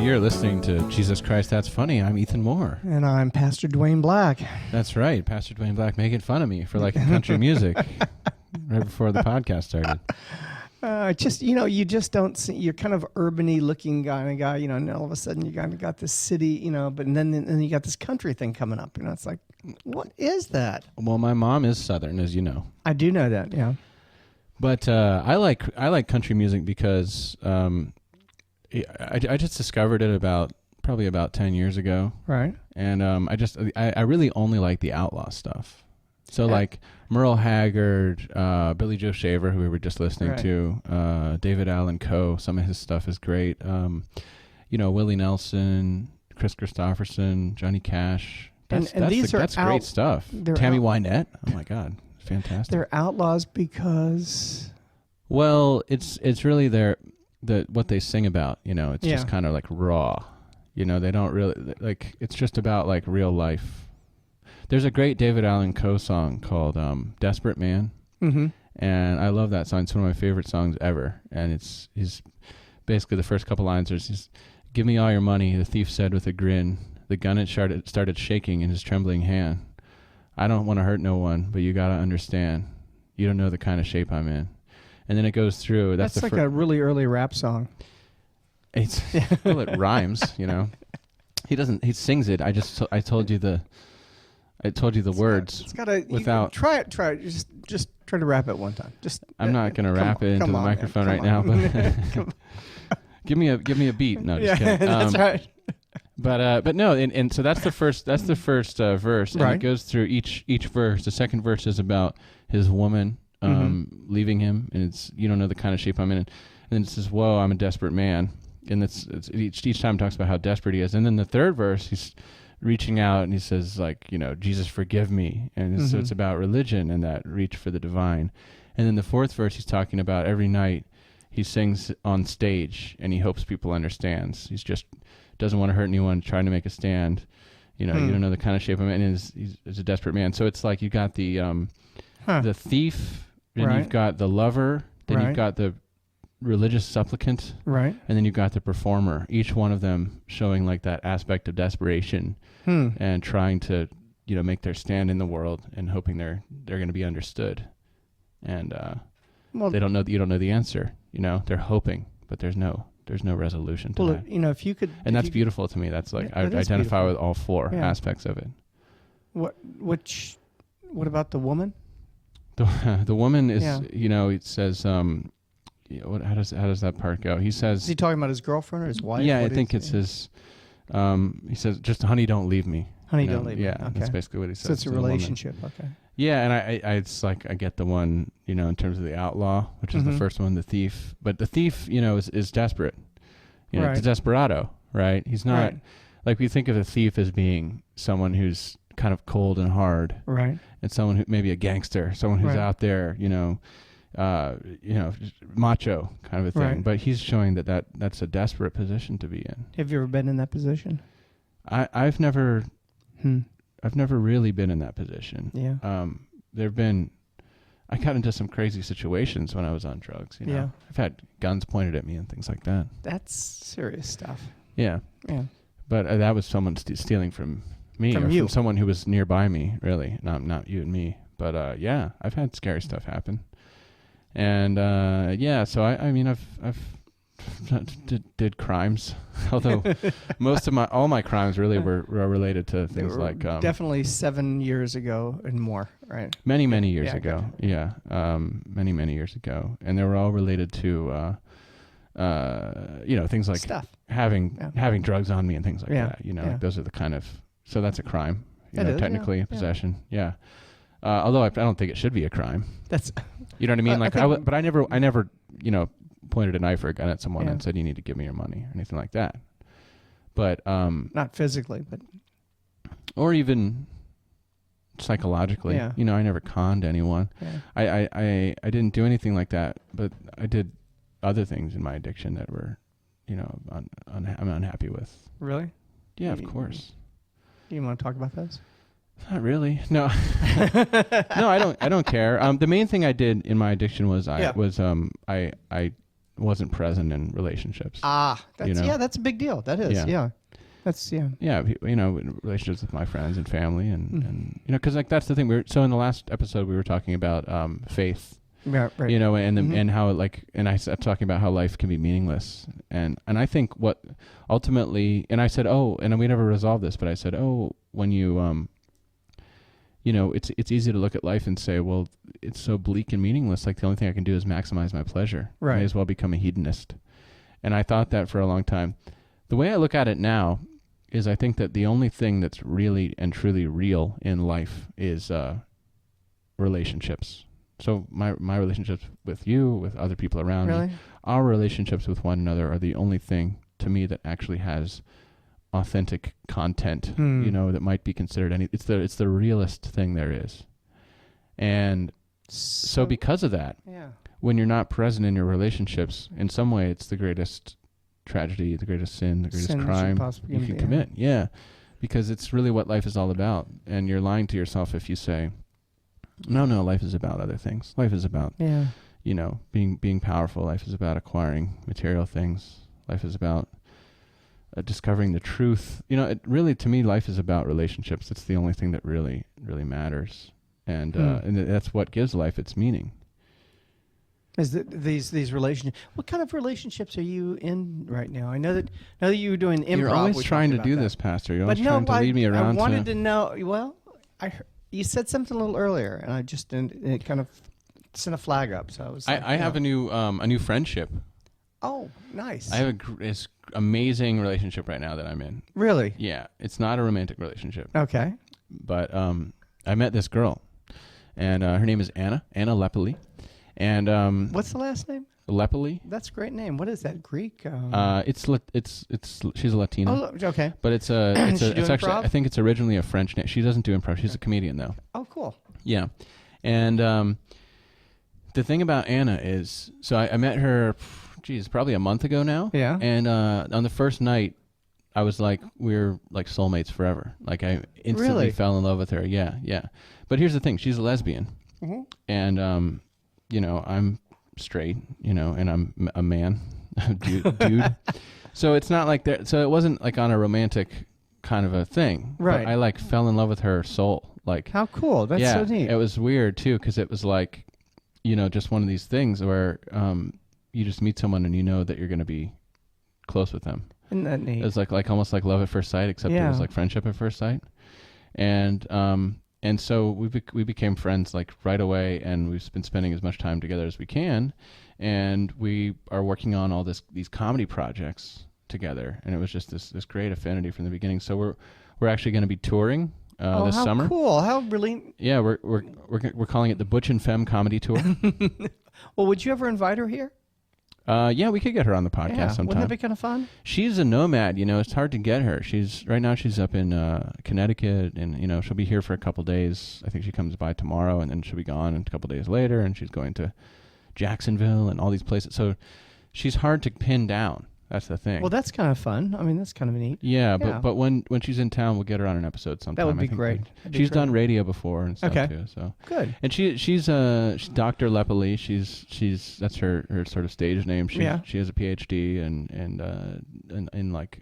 You're listening to Jesus Christ, That's Funny. I'm Ethan Moore. And I'm Pastor Dwayne Black. That's right. Pastor Dwayne Black making fun of me for liking country music right before the podcast started. You just don't see, you're kind of urban-y looking kind of guy, and all of a sudden you kind of got this city, but then you got this country thing coming up, it's like, what is that? Well, my mom is Southern, as you know. I do know that, yeah. But I like country music because I just discovered it probably about 10 years ago. Right. And I really only like the outlaw stuff. So like Merle Haggard, Billy Joe Shaver, who we were just listening to, David Allen Coe, some of his stuff is great. Willie Nelson, Chris Christopherson, Johnny Cash. That's great stuff. Tammy Wynette. Oh my God, fantastic. They're outlaws because. Well, it's really what they sing about. It's just kind of like raw. They don't really like. It's just about like real life. There's a great David Allen Coe song called "Desperate Man," and I love that song. It's one of my favorite songs ever. And he's basically the first couple lines are, "Give me all your money," the thief said with a grin. The gun had started shaking in his trembling hand. "I don't want to hurt no one, but you gotta understand. You don't know the kind of shape I'm in." And then it goes through. That's like a really early rap song. Well, it rhymes, He doesn't. He sings it. I told you the words. It's gotta. Without try it. Just try to rap it one time. I'm not gonna rap it into the microphone right now, but give me a beat. No, just kidding. That's right. But no, and so that's the first verse, and right. It goes through each verse. The second verse is about his woman leaving him, and it's you don't know the kind of shape I'm in, and then it says, "Whoa, I'm a desperate man," and it's each time talks about how desperate he is, and then the third verse he's reaching out and he says like Jesus forgive me, and so it's about religion and that reach for the divine, and then the fourth verse he's talking about every night he sings on stage and he hopes people understands. He's just doesn't want to hurt anyone, trying to make a stand. You don't know the kind of shape I'm in. And he's a desperate man. So it's like you got the thief, then you've got the lover, then you've got the religious supplicant, right, and then you've got the performer. Each one of them showing like that aspect of desperation and trying to make their stand in the world and hoping they're going to be understood. And they don't know. You don't know the answer. They're hoping, but there's no resolution to that. If you could, and that's beautiful to me. That's like I identify beautiful with all four aspects of it. What about the woman? The woman is it says how does that part go? He says, is he talking about his girlfriend or his wife? Yeah, I think it's his. He says, "Just honey, don't leave me." Honey, don't leave me. Yeah, okay. That's basically what he says. So it's a relationship. Okay. Yeah, and it's like I get the one in terms of the outlaw, which is the first one, the thief. But the thief is desperate. Right. It's a desperado, right? He's not like we think of a thief as being someone who's kind of cold and hard, right? And someone who maybe a gangster, someone who's out there, macho kind of a thing. Right. But he's showing that's a desperate position to be in. Have you ever been in that position? I've never really been in that position. Yeah. I got into some crazy situations when I was on drugs. Yeah. I've had guns pointed at me and things like that. That's serious stuff. Yeah. Yeah. But that was someone stealing from me, from someone who was nearby me, really, not you and me. But I've had scary stuff happen. And so I've did crimes, although most of all my crimes really were related to things like definitely 7 years ago and more, right? Many years ago, many years ago, and they were all related to things like stuff, having drugs on me and things like that. Like those are the kind of, so that's a crime, technically possession, although I don't think it should be a crime. That's you know what I mean, like but I never pointed a knife or a gun at someone and said you need to give me your money or anything like that. But not physically, but or even psychologically. Yeah. I never conned anyone. Yeah. I didn't do anything like that, but I did other things in my addiction that were, I'm unhappy with. Really? Yeah, of course. Do you want to talk about those? Not really. No. No, I don't care. The main thing I did in my addiction was I wasn't present in relationships. That's a big deal. That is, That's relationships with my friends and family, and because like that's the thing. So in the last episode we were talking about faith. Yeah, right. And how and I started talking about how life can be meaningless, and I think what ultimately, and I said, and we never resolved this, but I said, when you it's easy to look at life and say, well, it's so bleak and meaningless. Like the only thing I can do is maximize my pleasure. Right. I may as well become a hedonist. And I thought that for a long time. The way I look at it now is I think that the only thing that's really and truly real in life is relationships. So my relationships with you, with other people around me, our relationships with one another are the only thing to me that actually has authentic content, that might be considered it's the realest thing there is. And so because of that, when you're not present in your relationships, in some way it's the greatest tragedy, the greatest sin, the greatest crime you can commit. Yeah. Because it's really what life is all about. And you're lying to yourself if you say, no, life is about other things. Life is about, being powerful. Life is about acquiring material things. Life is about discovering the truth. It really, to me, life is about relationships. It's the only thing that really, really matters. And that's what gives life its meaning. Is that these relationships? What kind of relationships are you in right now? I know that you were doing improv. You're always trying to do this, Pastor. You're always trying to lead me around. I wanted to know. Well, you said something a little earlier, and I just it kind of sent a flag up. So I was. I have a new friendship. Oh, nice. I have this amazing relationship right now that I'm in. Really? Yeah, it's not a romantic relationship. Okay. But I met this girl, and her name is Anna Lepeley. And what's the last name? Lepeley. That's a great name. What is that? Greek? It's she's a Latina. Oh, okay. But it's actually I think it's originally a French name. She doesn't do improv. She's a comedian though. Oh, cool. Yeah, and the thing about Anna is, so I met her, probably a month ago now. Yeah. And on the first night, I was like, we're like soulmates forever. Like I instantly fell in love with her. Yeah. But here's the thing: she's a lesbian, and I'm straight, and I'm a man, dude. So it's not like so it wasn't like on a romantic kind of a thing. Right. But I like fell in love with her soul. Like, how cool. That's so neat. It was weird too, because it was like, just one of these things where you just meet someone and you know that you're going to be close with them. Isn't that neat? It was like almost like love at first sight, except it was like friendship at first sight. And so we became friends like right away, and we've been spending as much time together as we can, and we are working on all these comedy projects together, and it was just this great affinity from the beginning. So we're actually going to be touring this summer. How cool! How really? Yeah, we're calling it the Butch and Femme comedy tour. Well, would you ever invite her here? Yeah, we could get her on the podcast sometime. Wouldn't that be kind of fun? She's a nomad, it's hard to get her. Right now she's up in Connecticut, and she'll be here for a couple days. I think she comes by tomorrow, and then she'll be gone a couple days later, and she's going to Jacksonville and all these places. So she's hard to pin down. That's the thing. Well, that's kind of fun. I mean, that's kind of neat. Yeah. But when she's in town, we'll get her on an episode sometime. That would be great. She's done radio before and stuff too. So good. And she's Dr. Lepa Lee. She's that's her sort of stage name. She has a PhD in like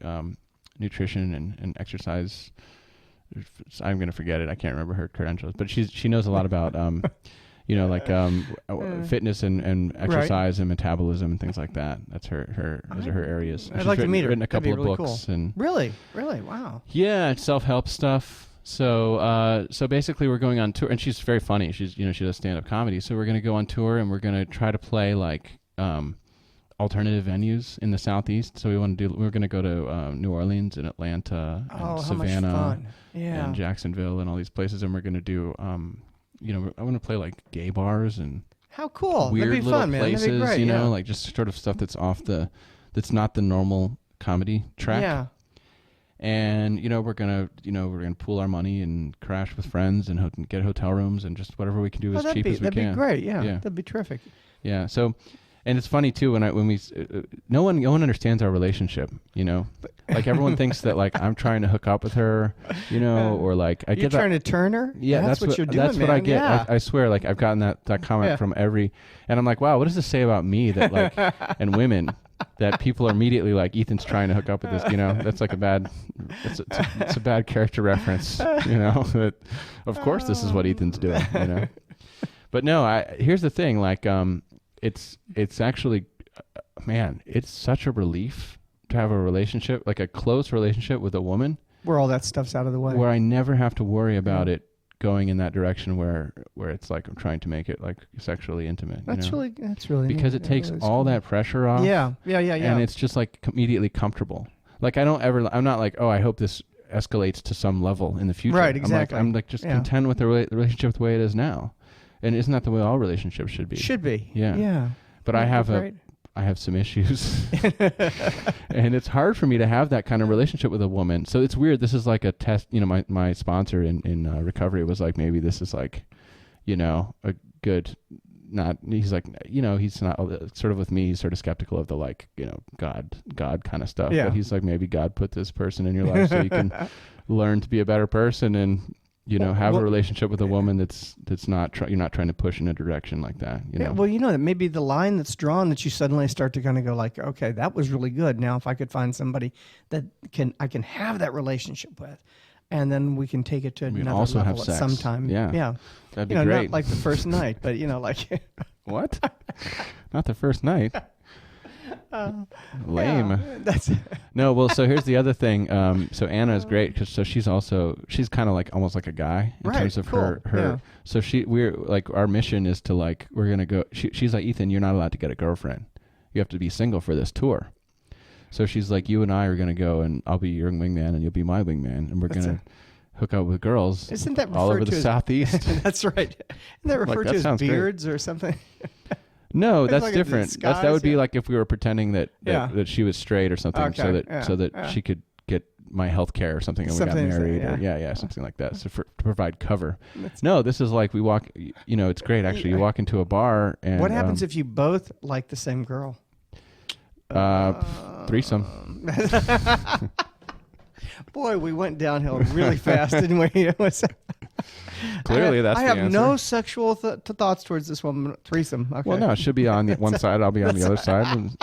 nutrition and exercise. I'm gonna forget it. I can't remember her credentials, but she knows a lot about fitness and exercise and metabolism and things like that. That's those are her areas. I'd like to meet her. Written a couple of really books cool. and really, wow. Yeah, self-help stuff. So basically we're going on tour, and she's very funny. She does stand-up comedy. So we're going to go on tour, and we're going to try to play like alternative venues in the Southeast. So we're going to go to New Orleans and Atlanta and Savannah and Jacksonville and all these places, and we're going to do I want to play like gay bars and how cool weird that'd be little fun, places, man. That'd be great, like just sort of stuff that's that's not the normal comedy track. Yeah. And we're gonna pool our money and crash with friends and get hotel rooms and just whatever we can do as cheap as we can. That'd be great. Yeah, that'd be terrific. Yeah. So, And it's funny too no one understands our relationship, you know. Like everyone thinks that like I'm trying to hook up with her, you know, or like I You're trying to turn her. Yeah, that's what you're doing. That's what I get. Yeah. I swear, like I've gotten that comment from every, and I'm like, wow, what does this say about me that like and women that people are immediately like Ethan's trying to hook up with this, you know? That's like it's a bad character reference, you know. That of course this is what Ethan's doing, you know. But no, here's the thing, like it's actually, man, it's such a relief to have a relationship, like a close relationship with a woman, where all that stuff's out of the way, where I never have to worry about it going in that direction where it's like I'm trying to make it like sexually intimate. That's really because neat. it takes really all cool. that pressure off. Yeah. And it's just like immediately comfortable. Like I'm not like, oh, I hope this escalates to some level in the future. Right, exactly. I'm like just content with the relationship the way it is now. And isn't that the way all relationships should be? Should be. Yeah. Yeah. But I have some issues. And it's hard for me to have that kind of relationship with a woman. So it's weird. This is like a test. You know, my sponsor in recovery was like, maybe this is like, you know, a good, he's like, you know, he's not sort of with me. He's sort of skeptical of the like, you know, God kind of stuff. Yeah. But he's like, maybe God put this person in your life so you can learn to be a better person and, you know, have a relationship with a woman that's not you're not trying to push in a direction like that. You know? Yeah, well, you know that maybe the line that's drawn that you suddenly start to kind of go like, okay, that was really good. Now, if I could find somebody that I can have that relationship with, and then we can take it to another also level have at sex. some time. Yeah, that'd be great. great. Not like the first night, but you know, like what? Not the first night. Lame. Yeah, that's No, well, so here's the other thing. So Anna is great because she's kind of like almost like a guy in terms of her. Yeah. So we're like, our mission is to like, we're going to go, she's like, Ethan, you're not allowed to get a girlfriend. You have to be single for this tour. So she's like, you and I are going to go and I'll be your wingman and you'll be my wingman. And we're going to hook up with girls. Isn't that all over the Southeast? That's right. Isn't that referred to as beards or something? No, that's like different. That would be like if we were pretending that she was straight or something, Okay, so that she could get my health care or something, and Something we got married. Something like that. So to provide cover. No, this is like we walk. You know, it's great actually. You walk into a bar and what happens if you both like the same girl? Threesome. Boy, we went downhill really fast, didn't we? It was Clearly, that's the answer. I have no sexual thoughts towards this woman. Threesome. Okay. Well, no, it should be on the one side. I'll be on the other side. And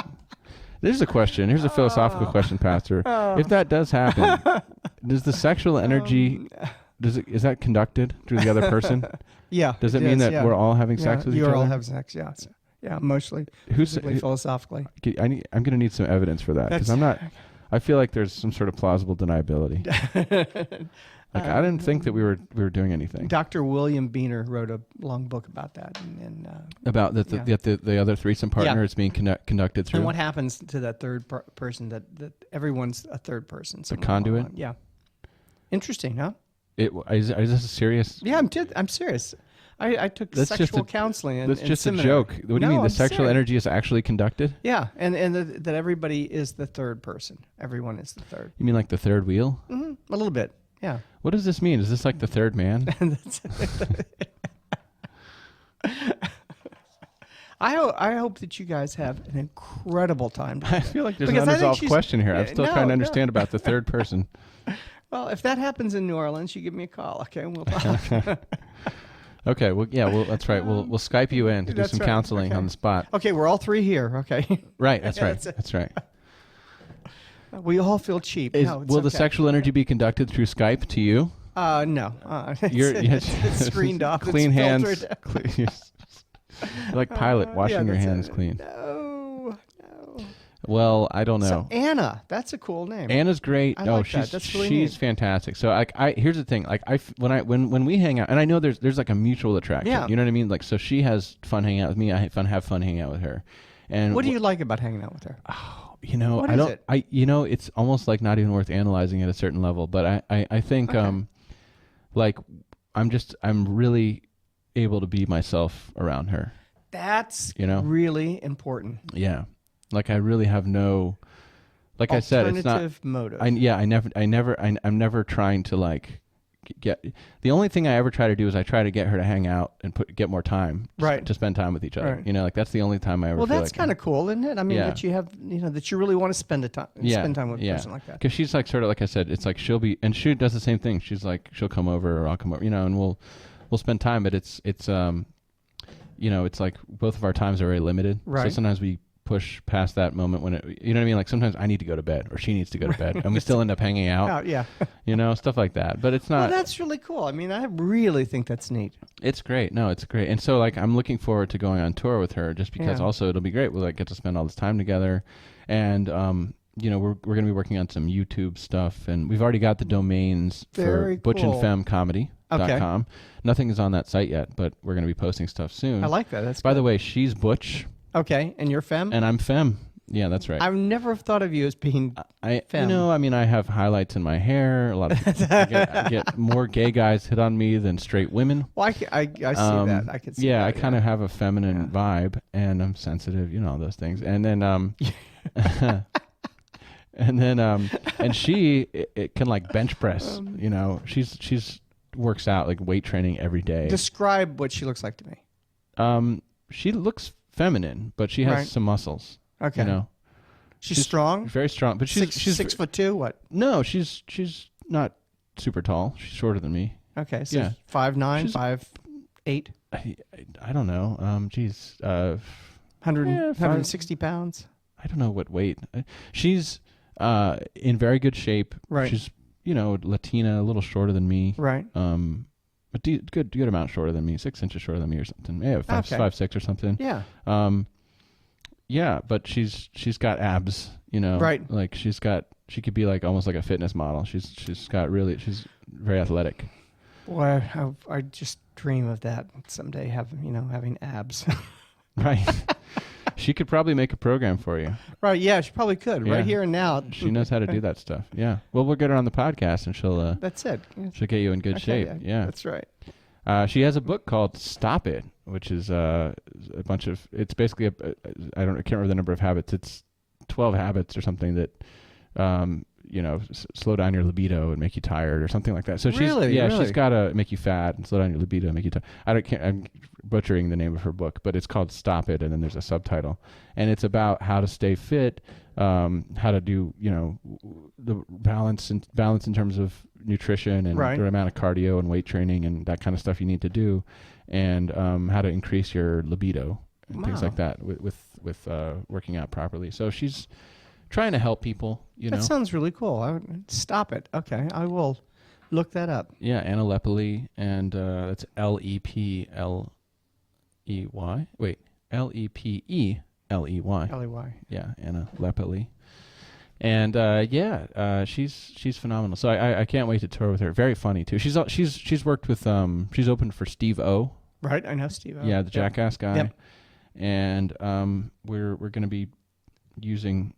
there's a question. Here's a philosophical question, Pastor. If that does happen, does the sexual energy is that conducted through the other person? Yeah. Does it mean that we're all having sex with each other? You all have sex. Yeah. Yeah. Emotionally, physically, philosophically. I'm going to need some evidence for that because I feel like there's some sort of plausible deniability. Like I didn't think that we were doing anything. Dr. William Beener wrote a long book about that, about the other threesome partner is being conducted through. And what happens to that third person? That everyone's a third person. A conduit. Yeah. Interesting, huh? Is this a serious? Yeah, I'm serious. I took sexual counseling. That's just seminary. a joke. What do you mean? The sexual energy is actually conducted? Yeah, and that everybody is the third person. Everyone is the third. You mean like the third wheel? Mm-hmm. A little bit. Yeah. What does this mean? Is this like the third man? I hope that you guys have an incredible time together. I feel like there's an unresolved question here. I'm still trying to understand about the third person. Well, if that happens in New Orleans, you give me a call, okay? And we'll talk. Okay. Well, yeah. Well, that's right. We'll Skype you in to do some counseling on the spot. Okay, we're all three here. Okay. Right. That's right. That's right. We all feel cheap. Will the sexual energy be conducted through Skype to you? No. It's screened off. Clean hands. You're like Pilate, washing your hands clean. No. Well, I don't know. So Anna, that's a cool name. Anna's great. She's fantastic. So here's the thing. Like when we hang out, and I know there's like a mutual attraction. Yeah. You know what I mean? Like so she has fun hanging out with me. I have fun hanging out with her. And what do you like about hanging out with her? You know, what is it? It's almost like not even worth analyzing at a certain level. But I think like I'm really able to be myself around her. That's really important. Yeah. Like I really have no, like I said, it's not motive. I'm never trying to like get. The only thing I ever try to do is I try to get her to hang out and get more time, right, to spend time with each other. Right. You know, like that's the only time I ever. Well, feel that's like kind of cool, isn't it? I mean, Yeah. that you have, that you really want to spend time with a person like that. Because she's like sort of like I said, it's like she does the same thing. She's like she'll come over or I'll come over, and we'll spend time. But it's it's like both of our times are very limited. Right. So sometimes we push past that moment when you know what I mean? Like sometimes I need to go to bed or she needs to go to bed and we still end up hanging out. Yeah. Stuff like that. But it's not. Well, that's really cool. I mean, I really think that's neat. It's great. No, it's great. And so like I'm looking forward to going on tour with her just because also it'll be great. We'll like get to spend all this time together. And we're going to be working on some YouTube stuff and we've already got the domains Very for Butch and cool. Femme comedy.com. Okay. Nothing is on that site yet, but we're going to be posting stuff soon. I like that. That's By good. the way, she's Butch. Okay, and you're Femme? And I'm Femme. Yeah, that's right. I've never thought of you as being Femme. I have highlights in my hair. A lot of I get more gay guys hit on me than straight women. Well, I see that. I could see that. I kind of have a feminine vibe, and I'm sensitive, all those things. And then, and she it can like bench press. She's works out like weight training every day. Describe what she looks like to me. She looks feminine, but she has some muscles. Okay. She's strong. Very strong, but she's 6'2". What? No, she's not super tall. She's shorter than me. Okay, so 5'9", 5'8". I don't know. 160 pounds. I don't know what weight. She's in very good shape. Right. She's Latina, a little shorter than me. Right. But good amount shorter than me. 6 inches shorter than me or something. Yeah, 5'6" or something. Yeah. Yeah, but she's got abs. Right. Like she could be like almost like a fitness model. She's she's very athletic. Boy, I just dream of that someday. Having abs. Right. She could probably make a program for you. Right. Yeah, she probably could. Yeah. Right here and now. She knows how to do that stuff. Yeah. Well, we'll get her on the podcast, and she'll. That's it. She'll get you in good shape. Yeah. That's right. She has a book called "Stop It," which is a bunch of. It's basically I can't remember the number of habits. It's 12 habits or something that, slow down your libido and make you tired or something like that. So she's got to make you fat and slow down your libido and make you tired. I'm butchering the name of her book, but it's called "Stop It," and then there's a subtitle, and it's about how to stay fit, how to do the balance in terms of nutrition and the amount of cardio and weight training and that kind of stuff you need to do, and how to increase your libido and things like that with working out properly. So she's trying to help people. That sounds really cool. Stop it. Okay, I will look that up. Yeah, Anna Lepeley, and that's Lepley. Wait, Lepeley. Ley. Yeah, Anna Lepeley. And she's phenomenal. So I can't wait to tour with her. Very funny too. She's worked with she's opened for Steve O. Right, I know Steve O. Yeah, the Jackass guy. Yep. And we're going to be using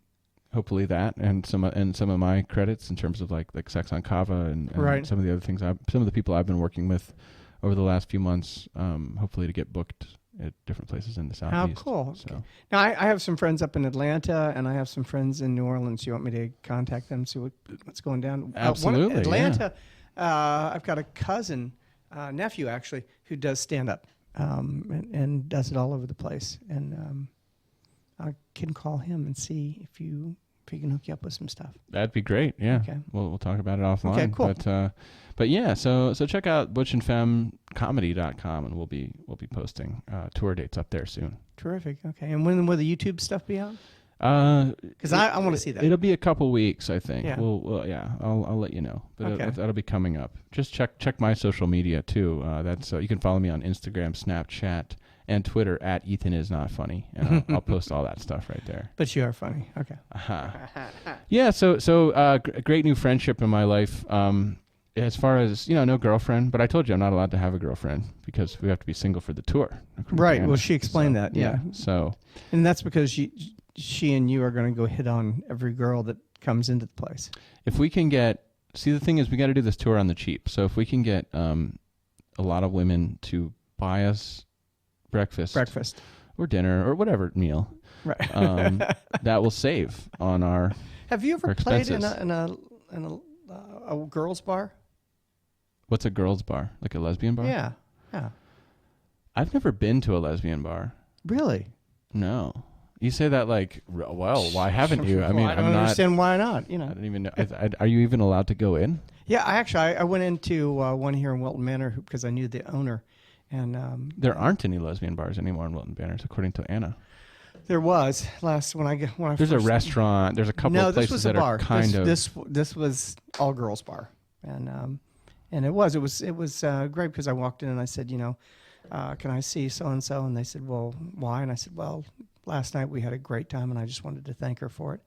hopefully that and some of my credits in terms of like Sex on Kava and some of the other things. Some of the people I've been working with over the last few months. Hopefully to get booked at different places in the Southeast. How cool. So. Okay. Now, I have some friends up in Atlanta, and I have some friends in New Orleans. You want me to contact them, see what's going down? Absolutely. Atlanta, I've got a cousin, nephew actually, who does stand-up and does it all over the place. And I can call him and see if he can hook you up with some stuff. That'd be great. Yeah. Okay. We'll talk about it offline. Okay, cool. But yeah, so check out butchandfemmecomedy.com and we'll be posting tour dates up there soon. Terrific. Okay. And when will the YouTube stuff be out? Because I want to see that. It'll be a couple weeks, I think. Yeah. I'll let you know. But okay. that'll be coming up. Just check my social media too. That's you can follow me on Instagram, Snapchat, and Twitter at Ethan is not funny, and I'll post all that stuff right there. But you are funny. Okay. Yeah. So great new friendship in my life. As far as no girlfriend, but I told you I'm not allowed to have a girlfriend because we have to be single for the tour. Right. Well, she explained that. Yeah. So. And that's because she and you are going to go hit on every girl that comes into the place. If we can the thing is we got to do this tour on the cheap. So if we can get a lot of women to buy us breakfast or dinner or whatever meal, right? That will save on our. Have you ever played in a girls' bar? What's a girls' bar? Like a lesbian bar? Yeah. Yeah. I've never been to a lesbian bar. Really? No. You say that like, well, why haven't you? I mean, I don't understand why not. I don't even know. Are you even allowed to go in? Yeah, I went into one here in Wilton Manor because I knew the owner, and there aren't any lesbian bars anymore in Wilton Manor, according to Anna. There was when I There's a restaurant. There's a couple of places that are kind of. This was all girls bar, and it was great because I walked in and I said, can I see so and so? And they said, well, why? And I said, well, last night we had a great time and I just wanted to thank her for it.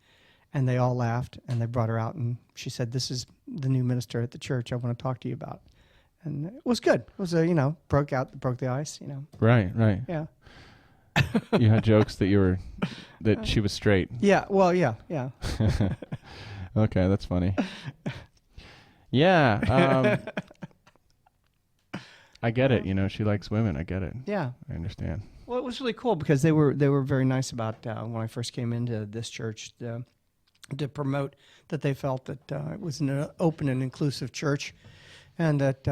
And they all laughed and they brought her out and she said, this is the new minister at the church I want to talk to you about. And it was good. It was broke the ice. Right. Yeah. You had jokes that she was straight. Yeah. Well, yeah. Okay, that's funny. Yeah. I get it. She likes women. I get it. Yeah. I understand. Well, it was really cool because they were very nice about when I first came into this church to promote that they felt that it was an open and inclusive church, and that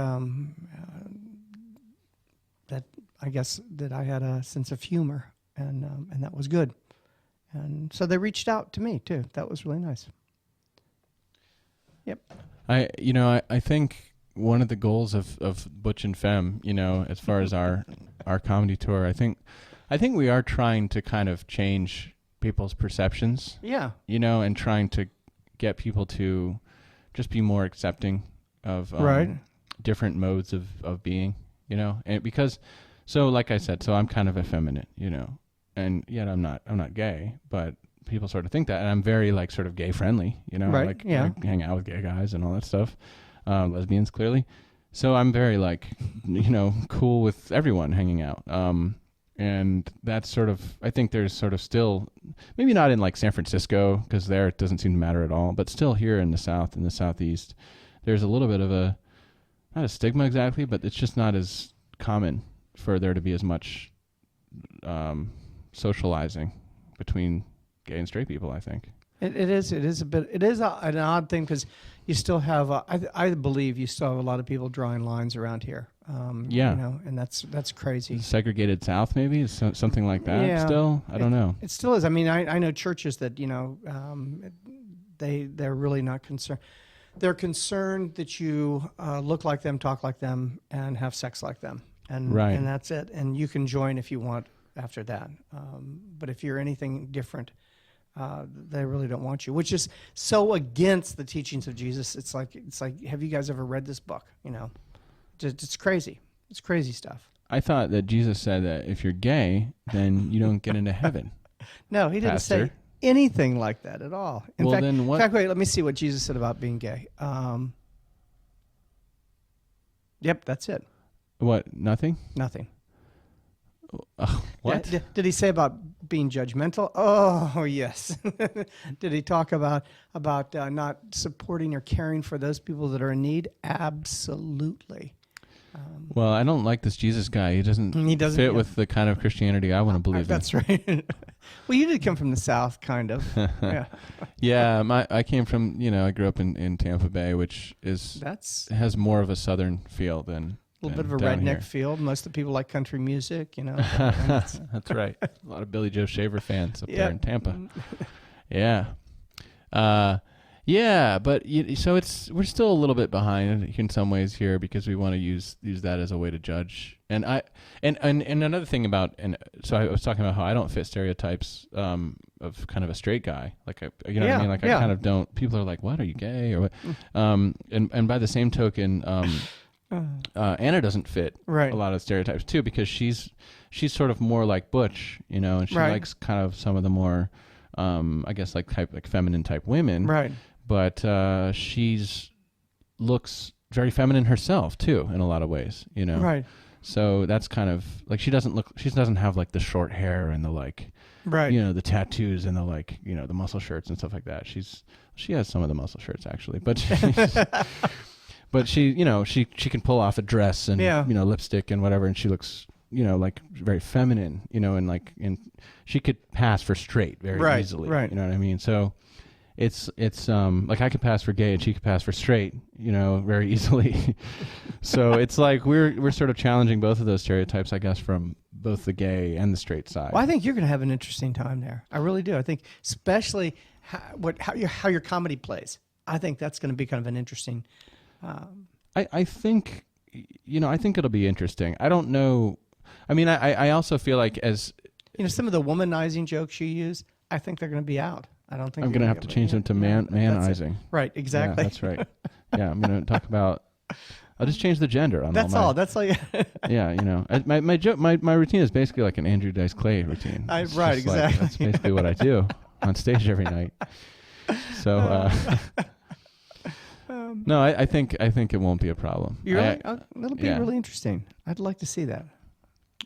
I guess that I had a sense of humor, and that was good. And so they reached out to me too. That was really nice. Yep. I think one of the goals of Butch and Femme, as far as our comedy tour, I think we are trying to kind of change people's perceptions. Yeah. And trying to get people to just be more accepting of different modes of being, and because, so like I said, so I'm kind of effeminate, and yet I'm not gay, but people sort of think that, and I'm very like sort of gay friendly, Right. I hang out with gay guys and all that stuff, lesbians clearly. So I'm very like, cool with everyone hanging out. And that's sort of, I think there's sort of still, maybe not in like San Francisco, because there it doesn't seem to matter at all, but still here in the South, in the Southeast, there's a little bit of not a stigma exactly, but it's just not as common for there to be as much socializing between gay and straight people, I think. It is an odd thing because you still have, I believe you still have a lot of people drawing lines around here. And that's crazy. Segregated South, maybe something like that. Yeah, still, I don't know. It still is. I mean, I know churches that they're really not concerned. They're concerned that you look like them, talk like them, and have sex like them, and that's it. And you can join if you want after that. But if you're anything different, they really don't want you, which is so against the teachings of Jesus. It's like, have you guys ever read this book? It's crazy. It's crazy stuff. I thought that Jesus said that if you're gay, then you don't get into heaven. No, he didn't say anything like that at all. In fact, wait, let me see what Jesus said about being gay. Yep, that's it. What? Nothing? Nothing. What? Yeah, did he say about being judgmental? Oh, yes. Did he talk about not supporting or caring for those people that are in need? Absolutely. Well, I don't like this Jesus guy. He doesn't fit with the kind of Christianity I want to believe in. That's right. Well, you did come from the South, kind of. Yeah. Yeah, I came from, I grew up in Tampa Bay, which has more of a Southern feel than a little bit of a redneck feel. Most of the people like country music, That's right. A lot of Billy Joe Shaver fans up there in Tampa. Yeah. Yeah, but so we're still a little bit behind in some ways here because we want to use that as a way to judge. And another thing so I was talking about how I don't fit stereotypes of kind of a straight guy. Like what I mean? Like I kind of don't. People are like, "What, are you gay?" or what? And by the same token, Anna doesn't fit a lot of stereotypes too because she's sort of more like Butch, and she likes kind of some of the more I guess like feminine type women. Right. But she's looks very feminine herself too in a lot of ways, Right. So that's kind of like she doesn't have like the short hair and the like, right. The tattoos and the like, the muscle shirts and stuff like that. She has some of the muscle shirts actually, but but she can pull off a dress and lipstick and whatever, and she looks like very feminine, and she could pass for straight very easily. Right. You know what I mean? So it's like I could pass for gay and she could pass for straight, very easily. So it's like we're sort of challenging both of those stereotypes, I guess, from both the gay and the straight side. Well, I think you're going to have an interesting time there. I really do. I think especially how your comedy plays. I think that's going to be kind of an interesting. I think it'll be interesting. I don't know. I mean, I also feel like as some of the womanizing jokes you use, I think they're going to be out. I don't think I'm going to have to change them to manizing. Right, exactly. Yeah, that's right. Yeah, I'm going to talk about. I'll just change the gender on that's all. That's all. Yeah, my joke, my routine is basically like an Andrew Dice Clay routine. Right, exactly. That's basically what I do on stage every night. So. No, I think it won't be a problem. That'll be really interesting. I'd like to see that.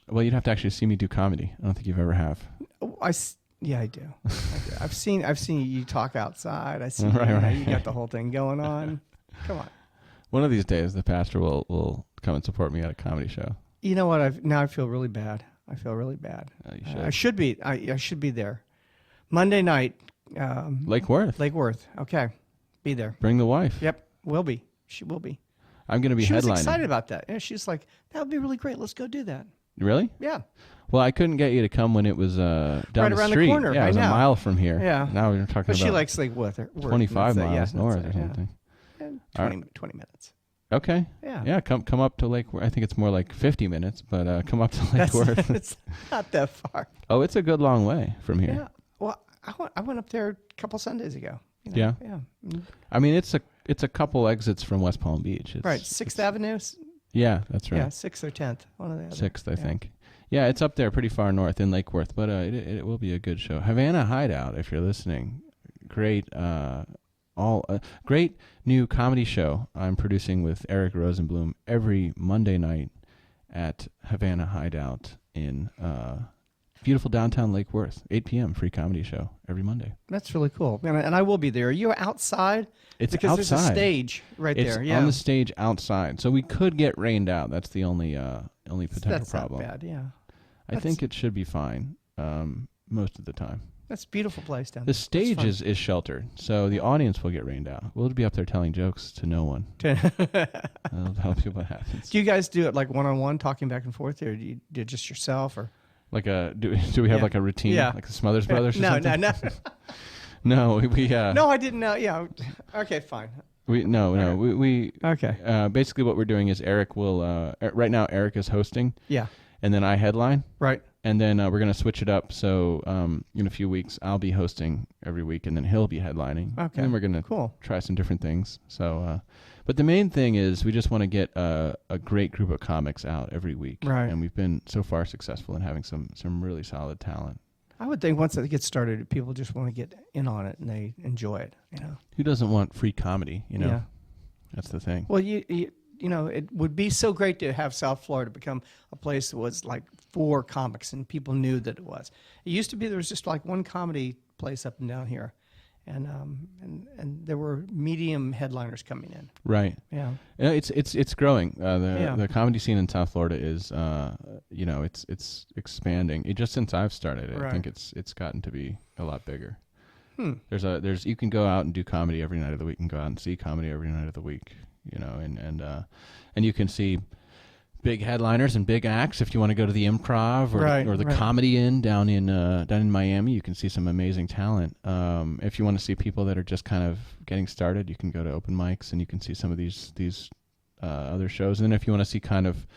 Well, you'd have to actually see me do comedy. I don't think you've ever have. Yeah, I do. I've seen you talk outside. I see right. You got the whole thing going on. Come on. One of these days, the pastor will come and support me at a comedy show. You know what? I feel really bad. I feel really bad. You should. I should be. I should be there. Monday night. Lake Worth. Lake Worth. Okay, be there. Bring the wife. Yep, will be. She will be. I'm going to be headlining. She was excited about that. Yeah, she's like, that would be really great. Let's go do that. Really? Yeah. Well, I couldn't get you to come when it was down right the around street. the corner. Yeah, it was a mile from here. Yeah. Now we're talking about. She likes Lake Worth. 25 miles north or something. Yeah. 20 minutes. Okay. Yeah. Yeah. Come up to Lake Worth. I think it's more like 50 minutes, but come up to Lake Worth. It's not that far. Oh, it's a good long way from here. Yeah. Well, I went up there a couple Sundays ago. Yeah. Yeah. I mean, it's a couple exits from West Palm Beach. Right. 6th Avenue. Yeah, that's right. Yeah, 6th or 10th. One of the other. 6th, I think. Yeah, it's up there pretty far north in Lake Worth, but it will be a good show. Havana Hideout, if you're listening, great, great new comedy show I'm producing with Eric Rosenblum every Monday night at Havana Hideout in beautiful downtown Lake Worth. 8 p.m. free comedy show every Monday. That's really cool, and I will be there. Are you outside? It's because outside. There's a stage right there. It's yeah, on the stage outside, so we could get rained out. That's the only potential problem. That's not bad. Yeah. I think it should be fine most of the time. That's a beautiful place down there. The stage is sheltered, so the audience will get rained out. We'll be up there telling jokes to no one. That'll tell people what happens. Do you guys do it like one-on-one, talking back and forth, or do you do it just yourself? Or like do we have like a routine, like the Smothers Brothers? No, or something? no. No, we No, I didn't know. Yeah. Okay, fine. We Okay. Basically, what we're doing is Eric will right now. Eric is hosting. Yeah. And then I headline. Right. And then we're going to switch it up. So in a few weeks, I'll be hosting every week, and then he'll be headlining. Okay. And then we're going to try some different things. So, but the main thing is we just want to get a great group of comics out every week. Right. And we've been so far successful in having some really solid talent. I would think once it gets started, people just want to get in on it and they enjoy it. Who doesn't want free comedy? Yeah. That's the thing. Well, it would be so great to have South Florida become a place that was like for comics and people knew that it was. It used to be there was just like one comedy place up and down here, and there were medium headliners coming in. Right. Yeah. It's growing. The comedy scene in South Florida is it's expanding. Just since I've started, I think it's gotten to be a lot bigger. There's you can go out and do comedy every night of the week and go out and see comedy every night of the week. And you can see big headliners and big acts. If you want to go to the Improv or the Comedy Inn down in Miami, you can see some amazing talent. If you want to see people that are just kind of getting started, you can go to open mics and you can see some of these other shows. And then if you want to see kind of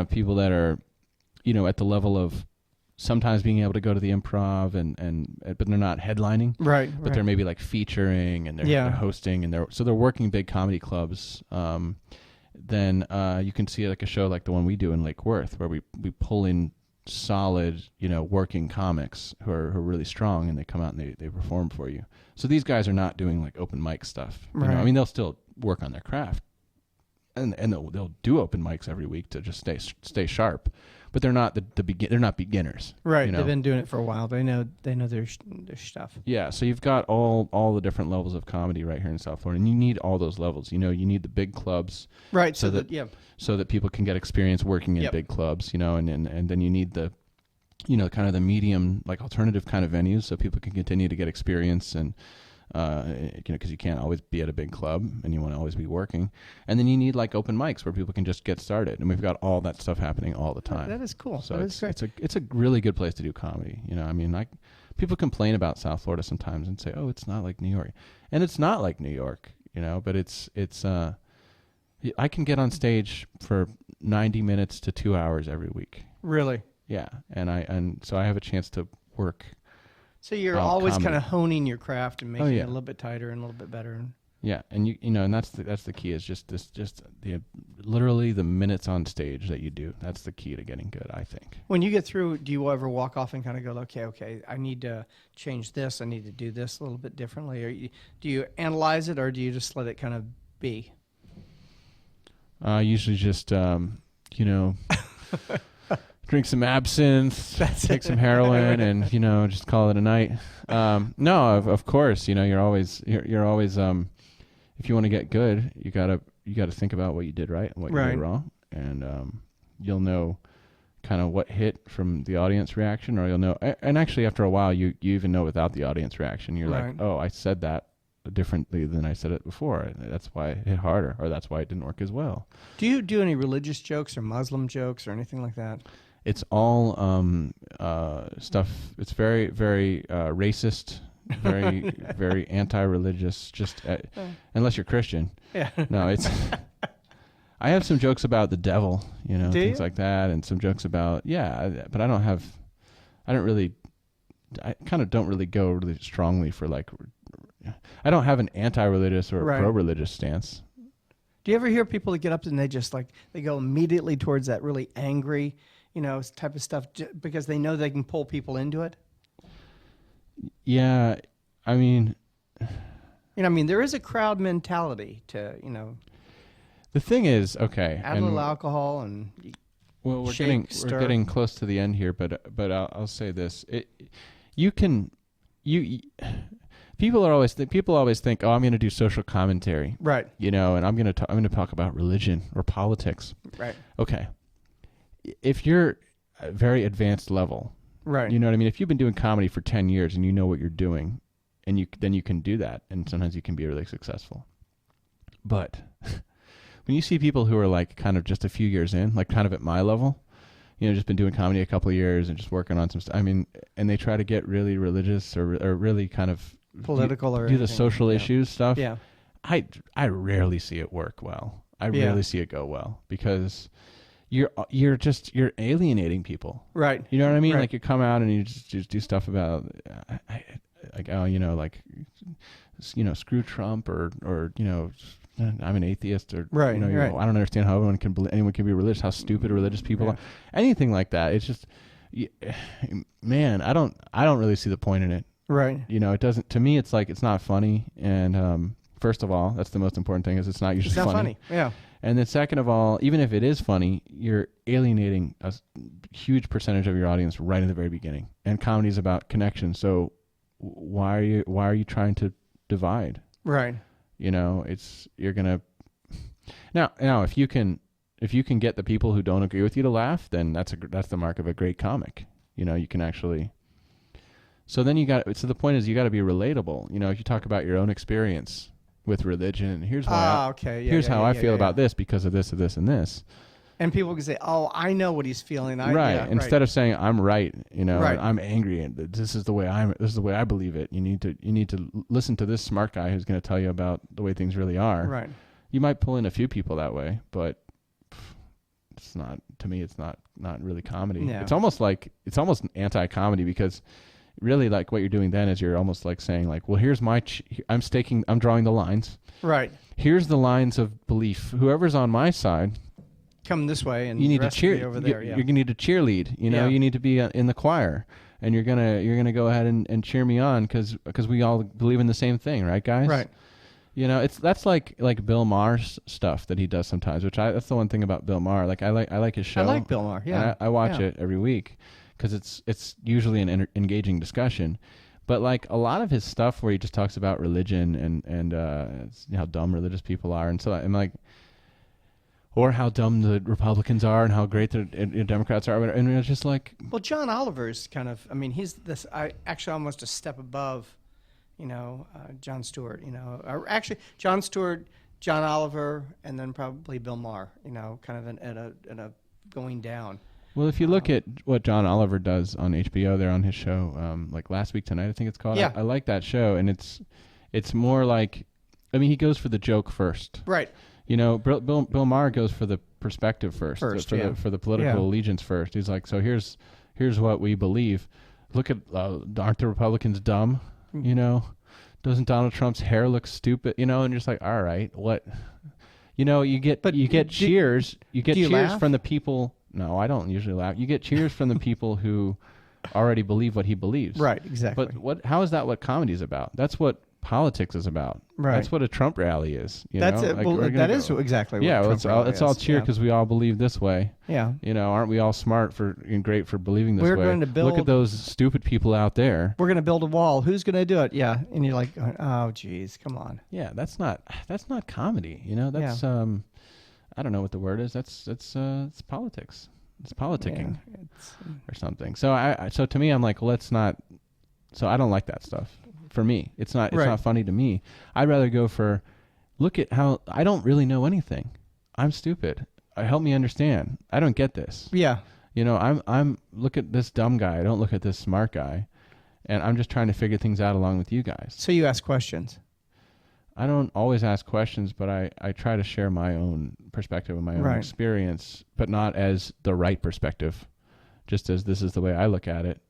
people that are, at the level of sometimes being able to go to the Improv but they're not headlining, right? But they're maybe like featuring and they're hosting and they're working big comedy clubs. Then you can see like a show like the one we do in Lake Worth, where we pull in solid, working comics who are really strong, and they come out and they perform for you. So these guys are not doing like open mic stuff. Right. I mean, they'll still work on their craft, and they'll do open mics every week to just stay sharp. But they're not they're not beginners. Right. They've been doing it for a while. They know their stuff. Yeah. So you've got all the different levels of comedy right here in South Florida, and you need all those levels. You need the big clubs. Right. So that people can get experience working in big clubs. And then you need the, kind of the medium, like alternative kind of venues, so people can continue to get experience and because you can't always be at a big club and you want to always be working. And then you need like open mics where people can just get started. And we've got all that stuff happening all the time. That is cool. So that is great. it's a really good place to do comedy. I mean, like people complain about South Florida sometimes and say, oh, it's not like New York. And it's not like New York, but it's I can get on stage for 90 minutes to 2 hours every week. Really? Yeah. And so I have a chance to work. So you're always kind of honing your craft and making it a little bit tighter and a little bit better. Yeah, and and that's the key is just literally the minutes on stage that you do. That's the key to getting good, I think. When you get through, do you ever walk off and kind of go, okay, I need to change this. I need to do this a little bit differently. Or do you analyze it, or do you just let it kind of be? Usually just drink some absinthe, take some heroin, and just call it a night. No, of course, you're always if you want to get good, you gotta think about what you did right and what you did wrong, and you'll know kind of what hit from the audience reaction, or you'll know. And actually, after a while, you even know without the audience reaction. You're like, oh, I said that differently than I said it before. That's why it hit harder, or that's why it didn't work as well. Do you do any religious jokes or Muslim jokes or anything like that? It's all stuff. It's very, very racist, very, very anti-religious. Just unless you're Christian. Yeah. No, it's. I have some jokes about the devil, things like that, and some jokes about but I kind of don't really go really strongly for like. I don't have an anti-religious or a pro-religious stance. Do you ever hear people that get up and they go immediately towards that really angry, type of stuff because they know they can pull people into it? Yeah, I mean, there is a crowd mentality to, The thing is, okay, add a little alcohol and we're getting close to the end here, but I'll say this: People always think, oh, I'm going to do social commentary, right? And I'm going to talk about religion or politics, right? Okay, if you're a very advanced level, right? You know what I mean? If you've been doing comedy for 10 years and you know what you're doing, and then you can do that, and sometimes you can be really successful. But when you see people who are like kind of just a few years in, like kind of at my level, just been doing comedy a couple of years and just working on some stuff. I mean, and they try to get really religious or really kind of political or do the social issues stuff. Yeah. I rarely see it work well. I rarely see it go well because you're alienating people. Right. You know what I mean? Right. Like you come out and you just do stuff about screw Trump or I'm an atheist or right. I don't understand how anyone can be religious, how stupid religious people are. Anything like that. It's just man, I don't really see the point in it. Right. It doesn't, to me, it's like, it's not funny. And, first of all, that's the most important thing is it's not usually funny. Yeah. And then second of all, even if it is funny, you're alienating a huge percentage of your audience right in the very beginning. And comedy is about connection. So why are you trying to divide? Right. You're going to, now if you can get the people who don't agree with you to laugh, then that's the mark of a great comic. You can actually. So then the point is you got to be relatable. If you talk about your own experience with religion, here's why here's how I feel about this because of this, and this. And people can say, "Oh, I know what he's feeling." Instead of saying I'm right, right. I'm angry and this is the way I believe it. You need to listen to this smart guy who's going to tell you about the way things really are. Right. You might pull in a few people that way, but it's not, to me, it's not really comedy. No. It's almost anti-comedy because really, like, what you're doing then is you're almost like saying, like, well, here's I'm drawing the lines. Right. Here's the lines of belief. Whoever's on my side, come this way, and you need to cheer over there. You're gonna need to cheerlead. You need to be in the choir, and you're gonna go ahead and cheer me on because we all believe in the same thing, right, guys? Right. That's like Bill Maher's stuff that he does sometimes, that's the one thing about Bill Maher. Like I like his show. I like Bill Maher. Yeah. I watch it every week because it's usually an engaging discussion. But like a lot of his stuff where he just talks about religion and how dumb religious people are, and so I'm like, or how dumb the Republicans are and how great the Democrats are, and it's just like, well, John Oliver's kind of, he's this. I actually almost a step above Jon Stewart, or actually Jon Stewart, John Oliver, and then probably Bill Maher, kind of in a going down. Well, if you look at what John Oliver does on HBO, they're on his show, like Last Week Tonight, I think it's called. Yeah. I like that show, and it's more like, he goes for the joke first. Right. Bill Maher goes for the perspective first, for the political allegiance first. He's like, so here's what we believe. Look at, aren't the Republicans dumb? Doesn't Donald Trump's hair look stupid? And you're just like, all right, what? You get cheers. You get cheers laugh? from the people. No, I don't usually laugh. You get cheers from the people who already believe what he believes. Right, exactly. But how is that what comedy is about? That's what politics is about. Right. That's what a Trump rally is. That's it. Like, That is exactly what Trump rally is. it's all cheer because we all believe this way. Yeah. Aren't we all smart and great for believing this way? We're going to build. Look at those stupid people out there. We're going to build a wall. Who's going to do it? Yeah. And you're like, oh, geez, come on. Yeah, that's not comedy. That's I don't know what the word is. It's politics. It's politicking or something. So to me, I'm like, let's not. So I don't like that stuff. For me, it's not funny to me. I'd rather go for, look at how I don't really know anything. I'm stupid. Help me understand. I don't get this. Yeah. I'm look at this dumb guy. I don't look at this smart guy, and I'm just trying to figure things out along with you guys. So you ask questions. I don't always ask questions, but I try to share my own perspective and my own experience, but not as the right perspective, just as this is the way I look at it.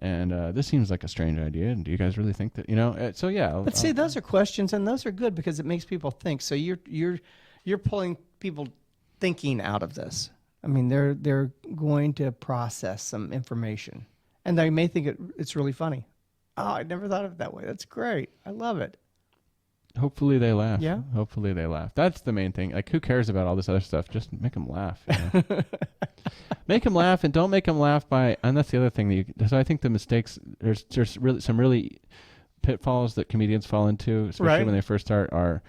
And this seems like a strange idea. And do you guys really think that, so yeah. But see, those are questions, and those are good because it makes people think. So you're pulling people thinking out of this. I mean, they're going to process some information, and they may think it's really funny. Oh, I never thought of it that way. That's great. I love it. Hopefully they laugh. Yeah. Hopefully they laugh. That's the main thing. Like, who cares about all this other stuff? Just make them laugh. Make them laugh, and don't make them laugh and that's the other thing so I think the mistakes, there's really some really pitfalls that comedians fall into, especially when they first start, are,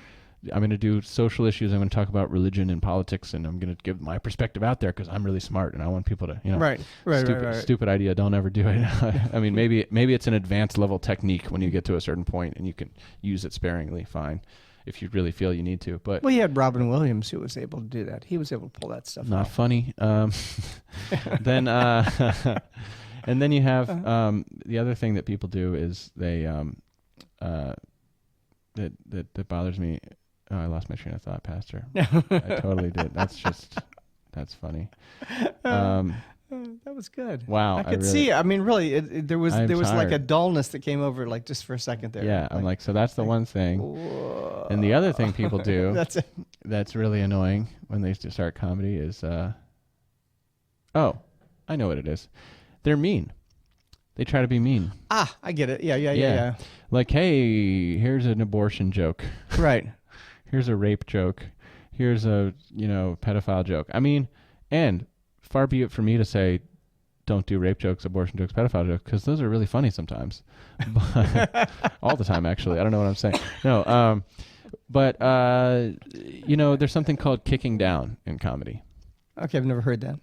I'm going to do social issues. I'm going to talk about religion and politics, and I'm going to give my perspective out there because I'm really smart and I want people to, stupid idea. Don't ever do it. I mean, maybe it's an advanced level technique when you get to a certain point and you can use it sparingly. Fine, if you really feel you need to. But you had Robin Williams who was able to do that. He was able to pull that stuff. Not off. funny. Then and then you have the other thing that people do is they that bothers me. Oh, I lost my train of thought, Pastor. I totally did. That's funny. That was good. Wow. I could see. I mean, really, there was like a dullness that came over, like just for a second there. Yeah, I'm like, so that's the one thing. Whoa. And the other thing people do that's really annoying when they start comedy is, I know what it is. They're mean. They try to be mean. Ah, I get it. Yeah. Like, hey, here's an abortion joke. Right. Here's a rape joke. Here's a, pedophile joke. I mean, and far be it for me to say, don't do rape jokes, abortion jokes, pedophile jokes, because those are really funny sometimes. All the time, actually. I don't know what I'm saying. No, but there's something called kicking down in comedy. Okay, I've never heard that.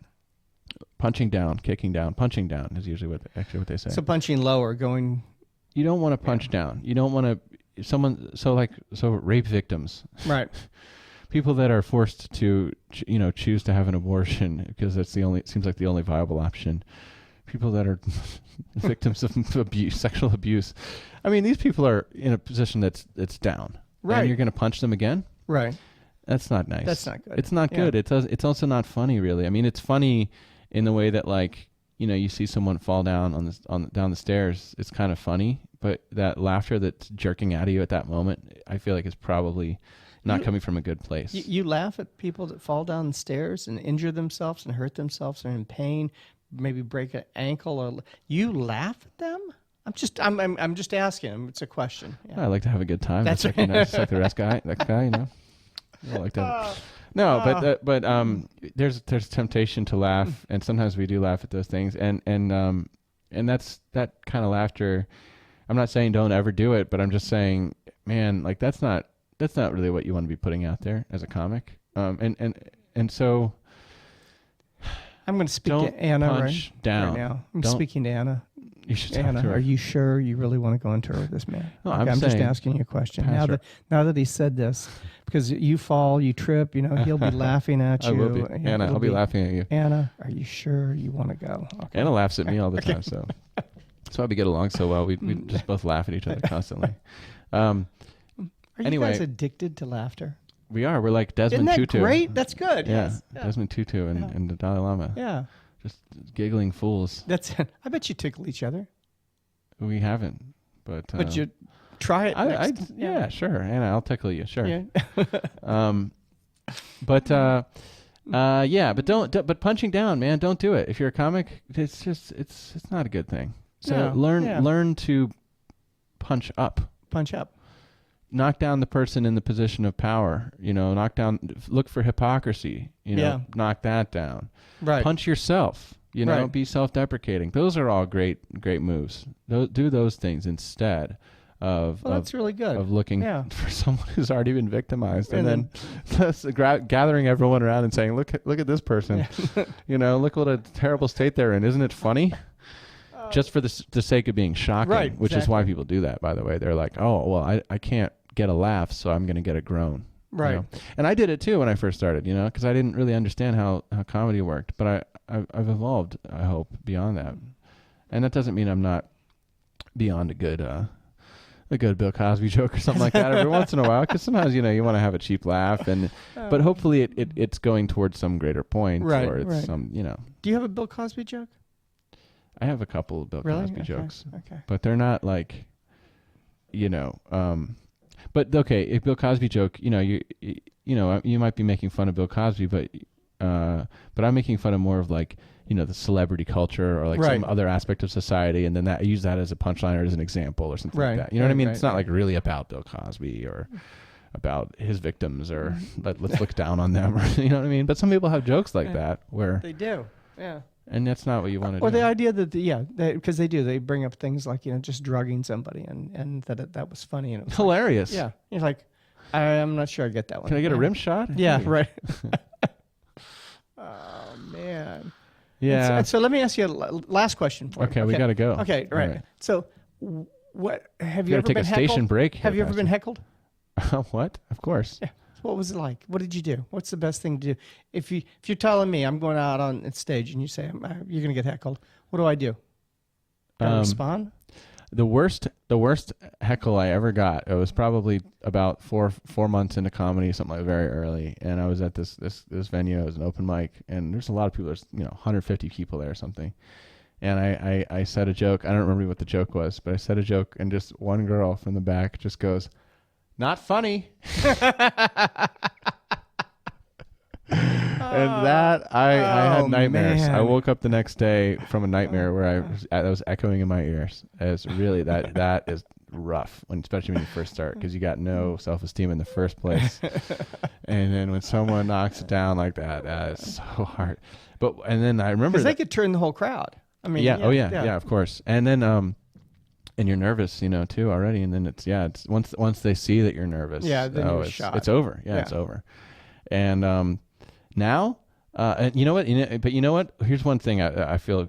Punching down, kicking down, punching down is usually what they say. So punching lower, going. You don't want to punch down. You don't want to. So rape victims. Right. People that are forced to, choose to have an abortion because it seems like the only viable option. People that are victims of abuse, sexual abuse. I mean, these people are in a position that's down. Right. And you're going to punch them again? Right. That's not nice. That's not good. It's not good. It's also not funny, really. I mean, it's funny in the way that, like, you see someone fall down down the stairs. It's kind of funny, but that laughter that's jerking out of you at that moment, I feel like is probably not coming from a good place. You laugh at people that fall down the stairs and injure themselves and hurt themselves and are in pain, maybe break an ankle, or you laugh at them? I'm just asking. It's a question. Yeah. I like to have a good time. That's right. Just like the rest guy. That guy, I like that. No, but there's temptation to laugh, and sometimes we do laugh at those things, and that's that kind of laughter. I'm not saying don't ever do it, but I'm just saying, man, like that's not really what you want to be putting out there as a comic. And so I'm going to speak Don't to Anna punch down. right now. I'm Don't- speaking to Anna. You should talk Anna, to her. are you sure you really want to go into her with this man? No, Okay, I'm I'm just saying, asking you a question. Pastor. Now that he said this, because you fall, you trip, he'll be laughing at you. I will be. Anna, I'll be laughing at you. Anna, are you sure you want to go? Okay. Anna laughs at me all the time, so that's why we get along so well. We just both laugh at each other constantly. Are you anyway. guys addicted to laughter? We are. We're like Isn't Desmond that Tutu. great? That's good. Yeah, Yes. Yeah. Desmond Tutu and the Dalai Lama. Yeah. Just giggling fools. That's it. I bet you tickle each other. We haven't, but You try it. next. yeah, sure. Anna, I'll tickle you. Sure. Yeah. But but punching down, man, don't do it. If you're a comic, it's not a good thing. So No, learn to punch up. Punch up. Knock down the person in the position of power. Look for hypocrisy. Knock that down. Right. Punch yourself. Right. Be self-deprecating. Those are all great moves. Do those things instead of that's really good. of looking for someone who's already been victimized, and then gathering everyone around and saying, look at this person. Look what a terrible state they're in. Isn't it funny? Just for the sake of being shocking, right, which is why people do that, by the way. They're like, oh, well, I can't get a laugh, so I'm going to get a groan. Right. And I did it too when I first started, because I didn't really understand how comedy worked. But I've evolved, I hope, beyond that. And that doesn't mean I'm not beyond a good Bill Cosby joke or something like that every once in a while. Because sometimes, you want to have a cheap laugh. But hopefully it's going towards some greater point. Right, Or it's right. some, Do you have a Bill Cosby joke? I have a couple of Bill Cosby Okay, jokes. Okay. But they're not like, but okay, a Bill Cosby joke, you might be making fun of Bill Cosby, but I'm making fun of more of like, the celebrity culture or like Right. some other aspect of society, and then I use that as a punchline or as an example or something Right. like that. You know what I mean? Right, It's not right. like really about Bill Cosby or about his victims or let's look down on them, or you know what I mean? But some people have jokes like that where, They do. Yeah. and that's not what you want to do. Or the idea that because they bring up things like just drugging somebody and that was funny and it was Hilarious. like, you're like, I'm not sure I get that one. Can I get a rim shot? Yeah, Hey. right. Oh man. Yeah. And so let me ask you a last question for you. Okay, we got to go. Okay, All right. So what have We you got ever to take been a heckled? station break. Have you ever been heckled? What? Of course. Yeah. What was it like? What did you do? What's the best thing to do? If you're telling me I'm going out on stage and you say you're going to get heckled, what do I do? Gotta respond? The worst heckle I ever got, it was probably about four months into comedy, something like very early, and I was at this venue. It was an open mic, and there's a lot of people. There's 150 people there or something, and I said a joke. I don't remember what the joke was, but I said a joke, and just one girl from the back just goes, "Not funny." And that I had nightmares. Man. I woke up the next day from a nightmare where I was echoing in my ears. It's really that is rough, especially when you first start, because you got no self-esteem in the first place, and then when someone knocks it down like that, it's so hard. And then I remember Because they could turn the whole crowd. I mean, yeah, of course. And then and you're nervous, too already, and then it's once they see that you're nervous, then you're shot. it's over. Yeah, it's over. And now, and you know what? But you know what? Here's one thing I feel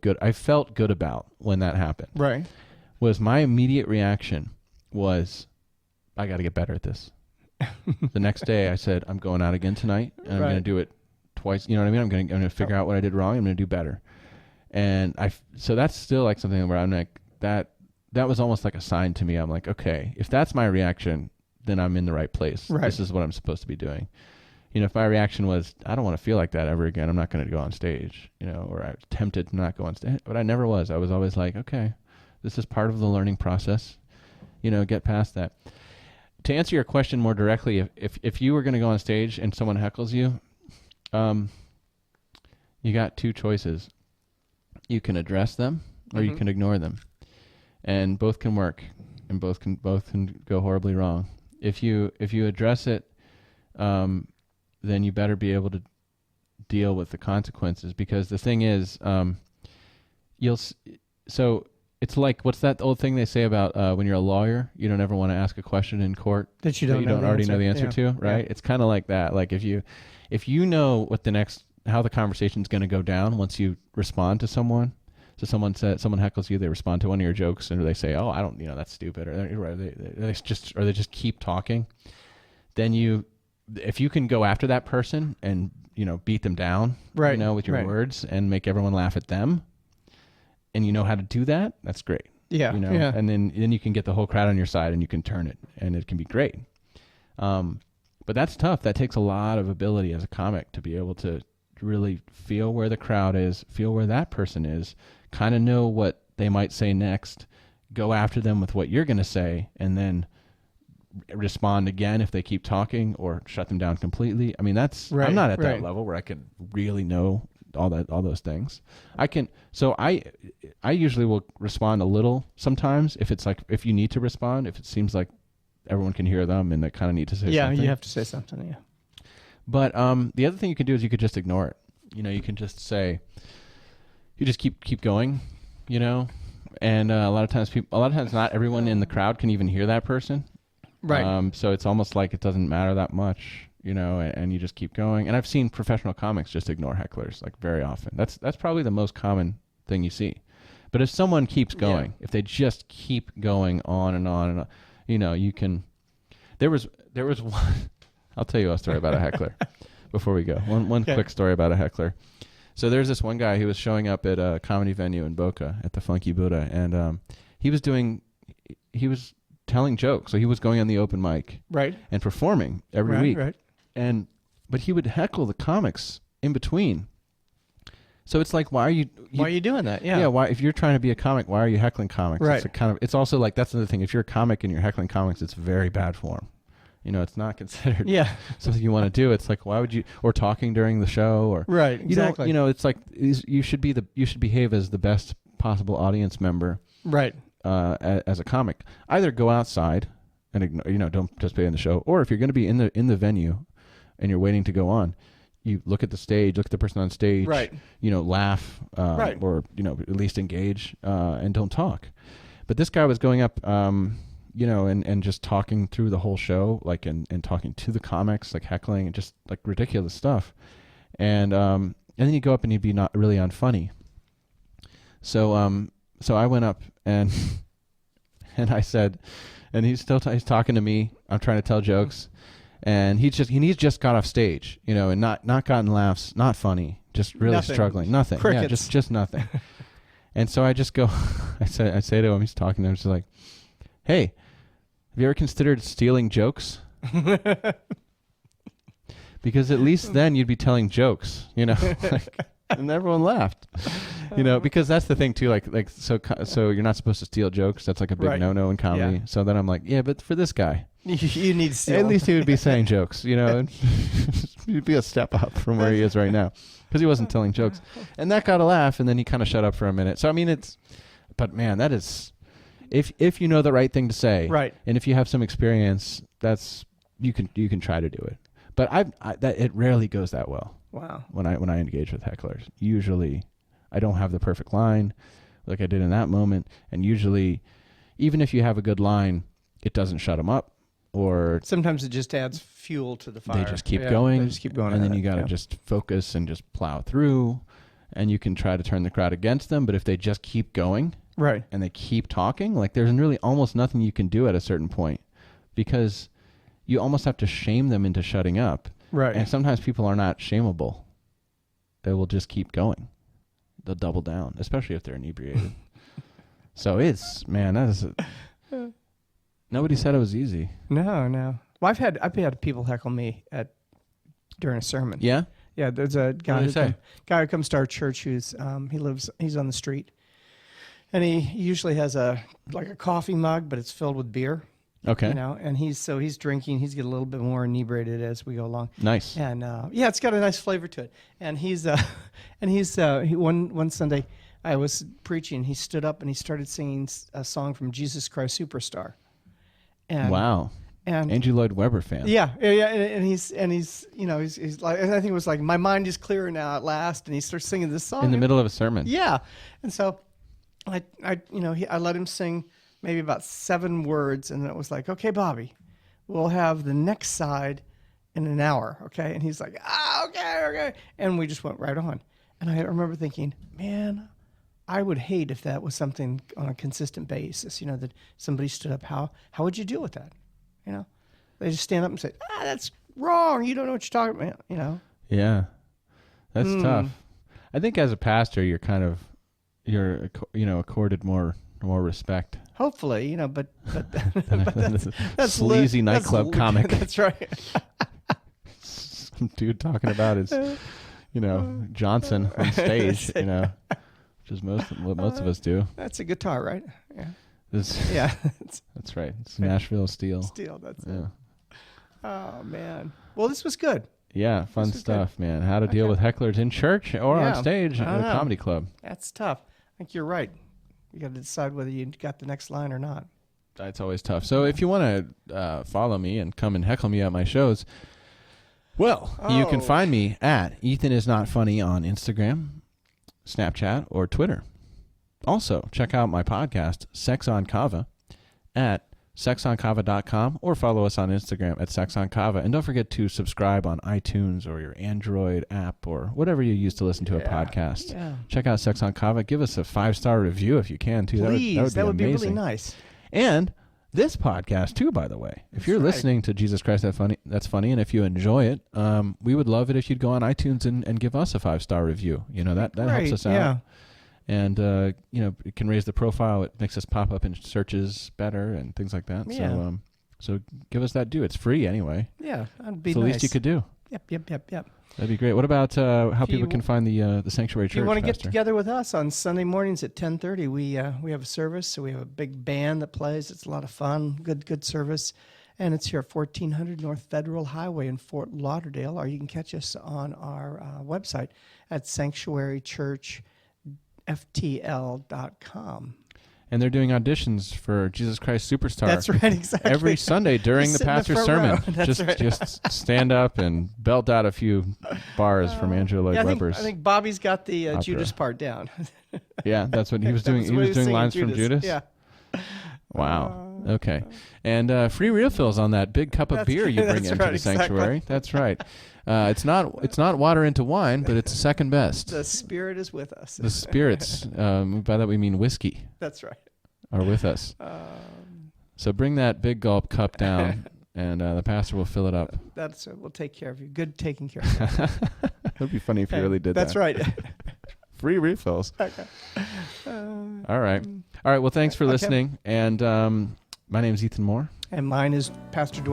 good. I felt good about when that happened. Right. Was my immediate reaction was, I got to get better at this. The next day, I said, I'm going out again tonight, and I'm going to do it twice. You know what I mean? I'm going to figure out what I did wrong. I'm going to do better. And so that's still like something where I'm like that was almost like a sign to me. I'm like, okay, if that's my reaction, then I'm in the right place. Right. This is what I'm supposed to be doing. If my reaction was, I don't want to feel like that ever again, I'm not going to go on stage, or I was tempted to not go on stage, but I never was. I was always like, okay, this is part of the learning process, get past that. To answer your question more directly, if you were going to go on stage and someone heckles you, you got two choices. You can address them or you can ignore them, and both can work, and both can go horribly wrong. If you address it, then you better be able to deal with the consequences, because the thing is, so it's like, what's that old thing they say about when you're a lawyer, you don't ever want to ask a question in court that you don't already know the answer to, right? Yeah. It's kind of like that. Like if you know what the next how the conversation's going to go down once you respond to someone. So someone heckles you, they respond to one of your jokes, and they say, "Oh, I don't, that's stupid," or they just keep talking. Then if you can go after that person and beat them down, right, with your words and make everyone laugh at them, and you know how to do that, that's great. Yeah, and then you can get the whole crowd on your side, and you can turn it, and it can be great. But that's tough. That takes a lot of ability as a comic to be able to really feel where the crowd is, feel where that person is, kind of know what they might say next, go after them with what you're going to say, and then respond again if they keep talking, or shut them down completely. I mean, I'm not at that level where I can really know all those things. I usually will respond a little sometimes if you need to respond, if it seems like everyone can hear them and they kind of need to say something. Yeah, you have to say something, yeah. But the other thing you can do is you could just ignore it. You can just say, you just keep going, and a lot of times not everyone in the crowd can even hear that person. Right. So it's almost like it doesn't matter that much, and you just keep going. And I've seen professional comics just ignore hecklers very often. That's probably the most common thing you see. But if someone keeps going, if they just keep going on and on and on, you can. There was one. I'll tell you a story about a heckler before we go. One quick story about a heckler. So there's this one guy who was showing up at a comedy venue in Boca at the Funky Buddha, and he was telling jokes. So he was going on the open mic, right, and performing every week, right. But he would heckle the comics in between. So it's like, why are you doing that? Yeah. Yeah. Why, if you're trying to be a comic, why are you heckling comics? Right. It's also like, that's another thing. If you're a comic and you're heckling comics, it's very bad form. It's not considered something you want to do. It's like, why would you, or talking during the show, or right, exactly. It's like you should behave as the best possible audience member, right? As a comic, either go outside and ignore, don't participate in the show, or if you're going to be in the venue and you're waiting to go on, you look at the stage, look at the person on stage, right? Laugh, right. Or at least engage, and don't talk. But this guy was going up, and just talking through the whole show, like, and talking to the comics, like heckling and just like ridiculous stuff. And then you go up and you'd be not really unfunny. So I went up and I said, and he's talking to me. I'm trying to tell jokes, and he's just got off stage, and not gotten laughs, not funny, just really struggling, nothing. Crickets. Yeah, just nothing. And so I just go, I say to him, he's talking to him, just like, "Hey, have you ever considered stealing jokes?" Because at least then you'd be telling jokes, and everyone laughed, because that's the thing too. Like so you're not supposed to steal jokes. That's like a big no-no in comedy. Yeah. So then I'm like, yeah, but for this guy, you need to steal. At least he would be saying jokes, and he'd be a step up from where he is right now, because he wasn't telling jokes, and that got a laugh, and then he kind of shut up for a minute. So I mean, but man, that is. If you know the right thing to say, right, and if you have some experience, you can try to do it. But it rarely goes that well. Wow. When I engage with hecklers, usually I don't have the perfect line, like I did in that moment, and usually, even if you have a good line, it doesn't shut them up, or sometimes it just adds fuel to the fire. They just keep going. They just keep going, and then you got to just focus and just plow through, and you can try to turn the crowd against them. But if they just keep going. Right. And they keep talking, like there's really almost nothing you can do at a certain point, because you almost have to shame them into shutting up. Right. And sometimes people are not shameable. They will just keep going. They'll double down, especially if they're inebriated. So nobody said it was easy. No. Well, I've had people heckle me during a sermon. Yeah? Yeah, there's a guy who comes to our church who's he's on the street. And he usually has a coffee mug, but it's filled with beer. Okay. And he's drinking. He's getting a little bit more inebriated as we go along. Nice. And it's got a nice flavor to it. And one Sunday I was preaching. He stood up and he started singing a song from Jesus Christ Superstar. And wow. And Andrew Lloyd Webber fan. Yeah. And he's like, I think it was like, my mind is clearer now at last. And he starts singing this song in the middle of a sermon. Yeah. And so. I let him sing maybe about 7 words, and then it was like, okay, Bobby, we'll have the next side in an hour, okay? And he's like, okay. okay. And we just went right on. And I remember thinking, man, I would hate if that was something on a consistent basis, that somebody stood up. How would you deal with that? They just stand up and say, that's wrong. You don't know what you're talking about, Yeah. That's tough. I think as a pastor, you're accorded more respect. Hopefully, but that's sleazy nightclub comic. That's right. Some dude talking about his, Johnson on stage, which is what most of us do. That's a guitar, right? Yeah. Yeah. That's right. It's Nashville Steel. That's it. Oh, man. Well, this was good. Yeah, fun stuff, man. How to deal with hecklers in church or on stage at a comedy club. That's tough. I think you're right. You got to decide whether you got the next line or not. That's always tough. So if you want to follow me and come and heckle me at my shows, you can find me at Ethan is Not Funny on Instagram, Snapchat, or Twitter. Also, check out my podcast, Sex on Kava, at sexonkava.com, or follow us on Instagram at sexonkava. And don't forget to subscribe on iTunes or your Android app or whatever you use to listen to a podcast. Yeah. Check out Sex on Kava. Give us a 5-star review if you can, too. Please, that would be really nice. And this podcast, too, by the way. If you're listening to Jesus Christ That's Funny, and if you enjoy it, we would love it if you'd go on iTunes and give us a 5-star review. That helps us out. Yeah. And, it can raise the profile. It makes us pop up in searches better and things like that. Yeah. So give us that due. It's free anyway. Yeah, that'd be it's the least you could do. Yep. That'd be great. What about how people can find the Sanctuary Church? If you want to get together with us on Sunday mornings at 10:30, we have a service. So we have a big band that plays. It's a lot of fun. Good service. And it's here at 1400 North Federal Highway in Fort Lauderdale. Or you can catch us on our website at sanctuarychurchftl.com. And they're doing auditions for Jesus Christ Superstar. That's right, exactly. Every Sunday during the pastor's sermon. Just stand up and belt out a few bars from Angela Lloyd Webber's. I think Bobby's got the Judas part down. Yeah, that's what he was doing. He was doing lines from Judas? Yeah. Wow. Okay. And free refills on that big cup of beer you bring into the sanctuary. Exactly. That's right. It's not water into wine, but it's second best. The Spirit is with us. The spirits, by that we mean whiskey. That's right. Are with us. So bring that big gulp cup down, and the pastor will fill it up. We'll take care of you. Good taking care of you. It'd be funny if you really did that's that. That's right. Free refills. Okay. All right. Well, thanks for listening. And my name is Ethan Moore. And mine is Pastor Dwayne.